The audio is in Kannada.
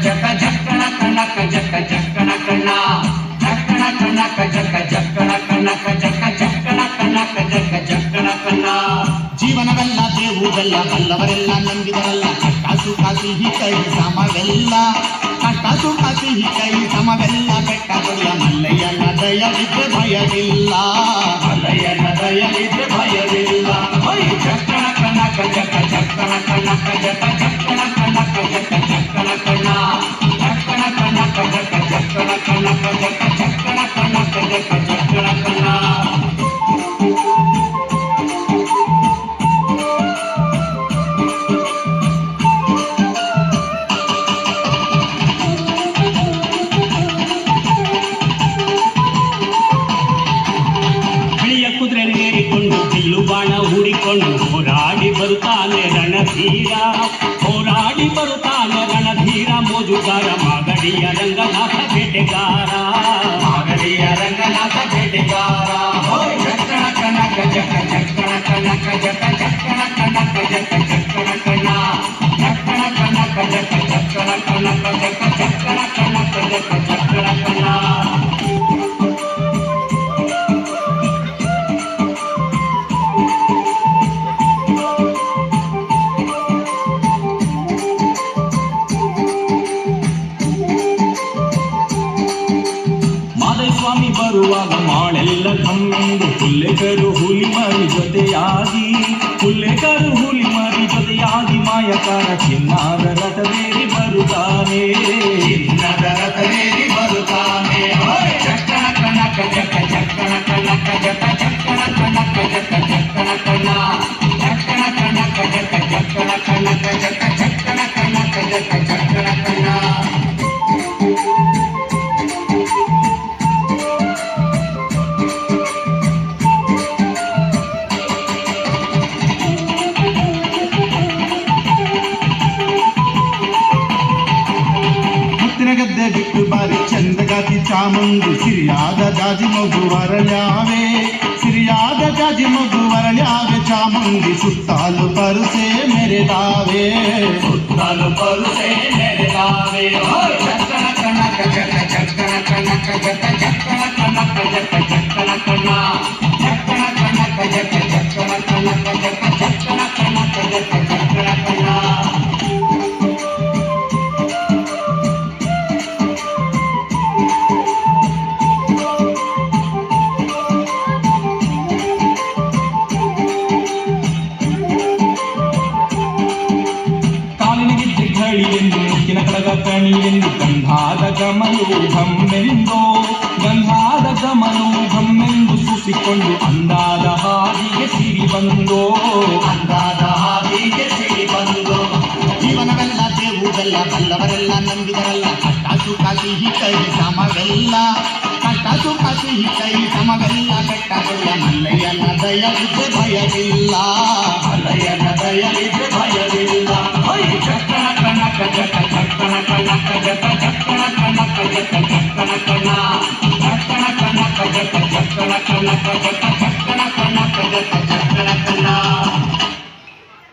ಜಕ ಜಕ್ಕಣ ಕಣಕ ಜಕ ಜಕ್ಕಣ ಕಣ ಜಕ್ಕಣ ಕಣಕ ಜಕ ಜಕ್ಕಣ ಕಣಕ ಜಕ ಜಕ್ಕಣ ಕಣಕ ಜಕ ಜಕ್ಕಣ ಕಣ. ಜೀವನವೆಲ್ಲ ದೇವುದೆಲ್ಲ ಬಲ್ಲವರೆಲ್ಲ ನಂಬಿದರಲ್ಲ ಕಟ್ಟಾಸು ಕಾಸಿ ಹಿ ಕೈ ಸಮವೆಲ್ಲ ಕಟ್ಟಾಸು ಕಾಸಿ ಹಿ ಕೈ ಸಮವೆಲ್ಲ ಬೆಟ್ಟಗೊಳ್ಳ ಮಲ್ಲಯ್ಯನ ದಯವಿದ್ರೆ ಭಯವಿಲ್ಲ ಮಲ್ಲಯ್ಯನ ದಯವಿದ್ರೆ ಭಯವಿಲ್ಲ. ಜಕ್ಕಣ ಕಣಕ ಜಕ ಜಕ್ಕಣ ಕಣಕ ಜಕ ಜಕ್ಕಣ ಕಣಕ ಜಕ ಜಕ್ಕಣ ಕಣ ಜಕ್ಕಣ ಕಣಕ ಜಕ ಜಕ್ಕಣ ಕಣಕ ಜಕ ಜಕ್ಕಣ ಕಣಕ ಜಕ ಜಕ್ಕಣ ಕಣ. ಕುದುರೆನೇರಿಕೊಂಡು ಬಿಲ್ಲು ಬಾಣ ಹೂಡಿಕೊಂಡು ಹೋರಾಡಿ ಬರುತ್ತಾನೆ ರಣಧೀರ ಹೋರಾಡಿ ಬರುತ್ತಾನೆ ರಣಧೀರ ಮೋಜುಗಾರ ಮಾಗಡಿಯ ರಂಗನಾಥ ಬೇಟೆಗಾರ ಮಾಗಡಿಯ ರಂಗನಾಥ ಬೇಟೆಗಾರ. ಜಕ್ಕಣ ಕಣಕ ಜಕ ಜಕ್ಕಣ ಕಣಕ ಜಕ ಜಕ್ಕಣ ಕಣಕ ಜಕ ಜಕ್ಕಣ ಕಣ ಜಕ್ಕಣ ಕಣಕ ಜಕ ಜಕ್ಕಣ ಕಣಕ ಜಕ ಜಕ್ಕಣ ಕಣಕ ಜಕ ಜಕ್ಕಣ ಕಣ. ಸ್ವಾಮಿ ಬರುವಾಗ ಮಾಳೆಲ್ಲ ಕಮ್ಮೆಂದು ಹುಲ್ಲೆಕರು ಹುಲಿ ಮರಿ ಜೊತೆಯಾಗಿ ಹುಲ್ಲೆಕರು ಹುಲಿ ಮರಿ ಜೊತೆಯಾಗಿ ಮಾಯಕಾರ ಚಿನ್ನದ ರಥವೇರಿ ಬರುತ್ತಾನೆ ಚಿನ್ನದ ರಥವೇರಿ ಬರುತ್ತಾನೆ. ಜಕ್ಕಣ ಕಣಕ ಜಕ ಜಕ್ಕಣ ಕಣಕ ಜಕ ಜಕ್ಕಣ ಕಣಕ ಜಕ ಜಕ್ಕಣ ಕಣ ಜಕ್ಕಣ ಕಣಕ ಜಕ ಜಕ್ಕಣ ಕಣಕ ಜಕ ಜಕ್ಕಣ ಕಣಕ ಜಕ ಜಕ್ಕಣ ಕಣ. ಗದ್ದೆ ಬಿಟ್ಟು ಬಾರಿ ಚಂದಗಾತಿ ಚಾಮುಂಡಿ ಸಿರಿಯಾದ ಜಾಜಿ ಮಗು ವರಳ್ಯಾವೆ ಸಿರಿಯಾದ ಜಾಜಿ ಮಗು ವರಳ್ಯಾವೆ ಚಾಮುಂಡಿ ಸುತ್ತಾಲು ಪರುಸೆ ಮೆರೆದಾವೆ ಸುತ್ತಾಲು ಪರುಸೆ ಮೆರೆದಾವೆ. ಜಕ್ಕಣ ಕಣಕ ಜಕ ಜಕ್ಕಣ ಕಣಕ ಜಕ ಜಕ್ಕಣ ಕಣಕ ಜಕ ಜಕ್ಕಣ ಕಣ ಜಕ್ಕಣ ಕಣಕ ಜಕ ಜಕ್ಕಣ ಕಣಕ ಜಕ ಜಕ್ಕಣ ಕಣಕ ಜಕ ಜಕ್ಕಣ ಕಣ. ಎಂದು ಮುಕ್ಕಿನ ಕಡಗ ಕಣಿಯೆಂದು ಗಂಧಾದ ಗಮನು ಘಮ್ಮೆಂದೋ ಗಂಧಾದ ಗಮನು ಘಮ್ಮೆಂದು ಸೂಸಿಕೊಂಡು ಅಂದಾದ ಹಾದಿಗೆ ಸಿರಿ ಬಂದೋ ಅಂದಾದ ಹಾದಿಗೆ ಸಿರಿ ಬಂದೋ. ಜೀವನವೆಲ್ಲ ದೇವುದೆಲ್ಲ ಬಲ್ಲವರೆಲ್ಲ ನಂಬಿದರಲ್ಲ ಕಟ್ಟಾಸು ಕಾಸಿ ಹಿ ಕೈ ಸಮವೆಲ್ಲ ಕಟ್ಟಾಸು ಕಾಸಿ ಹಿ ಕೈ ಸಮವೆಲ್ಲ ಬೆಟ್ಟಗೊಳ್ಳ ಮಲ್ಲಯ್ಯನ ದಯವಿದ್ರೆ ಭಯವಿಲ್ಲ ಮಲ್ಲಯ್ಯನ ದಯವಿದ್ರೆ ಭಯವಿಲ್ಲ. ಜಕ್ಕಣ ಕಣಕ ಜಕ ಜಕ್ಕಣ ಕಣಕ ಜಕ ಜಕ್ಕಣ ಕಣಕ ಜಕ ಜಕ್ಕಣ ಕಣ ಜಕ್ಕಣ ಕಣಕ ಜಕ ಜಕ್ಕಣ ಕಣಕ ಜಕ